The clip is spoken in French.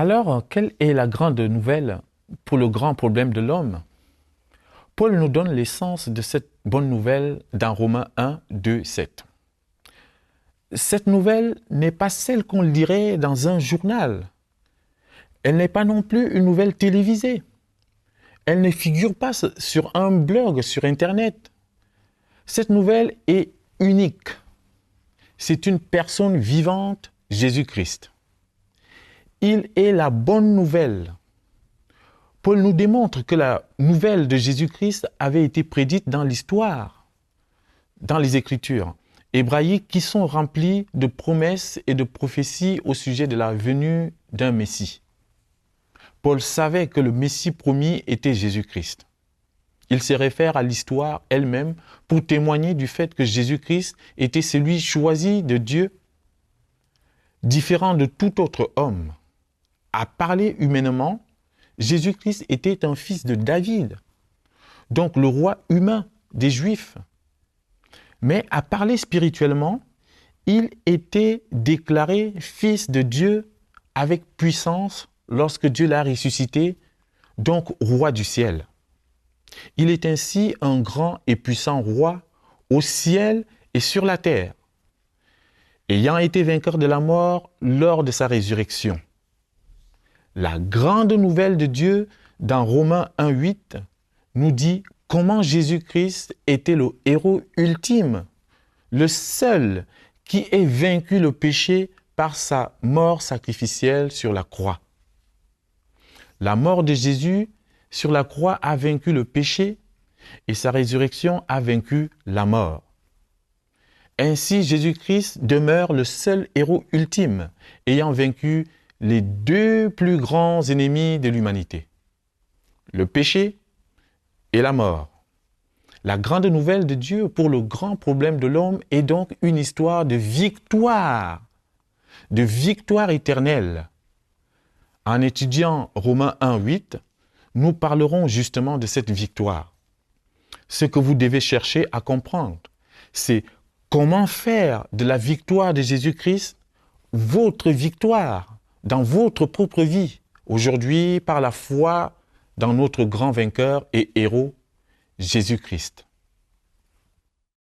Alors, quelle est la grande nouvelle pour le grand problème de l'homme? Paul nous donne l'essence de cette bonne nouvelle dans Romains 1, 2, 7. Cette nouvelle n'est pas celle qu'on lirait dans un journal. Elle n'est pas non plus une nouvelle télévisée. Elle ne figure pas sur un blog, sur Internet. Cette nouvelle est unique. C'est une personne vivante, Jésus-Christ. Il est la bonne nouvelle. Paul nous démontre que la nouvelle de Jésus-Christ avait été prédite dans l'histoire, dans les Écritures hébraïques qui sont remplies de promesses et de prophéties au sujet de la venue d'un Messie. Paul savait que le Messie promis était Jésus-Christ. Il se réfère à l'histoire elle-même pour témoigner du fait que Jésus-Christ était celui choisi de Dieu, différent de tout autre homme. À parler humainement, Jésus-Christ était un fils de David, donc le roi humain des Juifs. Mais à parler spirituellement, il était déclaré fils de Dieu avec puissance lorsque Dieu l'a ressuscité, donc roi du ciel. Il est ainsi un grand et puissant roi au ciel et sur la terre, ayant été vainqueur de la mort lors de sa résurrection. La grande nouvelle de Dieu dans Romains 1,8 nous dit comment Jésus-Christ était le héros ultime, le seul qui ait vaincu le péché par sa mort sacrificielle sur la croix. La mort de Jésus sur la croix a vaincu le péché et sa résurrection a vaincu la mort. Ainsi, Jésus-Christ demeure le seul héros ultime, ayant vaincu les deux plus grands ennemis de l'humanité, le péché et la mort. La grande nouvelle de Dieu pour le grand problème de l'homme est donc une histoire de victoire éternelle. En étudiant Romains 1,8, nous parlerons justement de cette victoire. Ce que vous devez chercher à comprendre, c'est comment faire de la victoire de Jésus-Christ votre victoire dans votre propre vie, aujourd'hui par la foi dans notre grand vainqueur et héros, Jésus-Christ.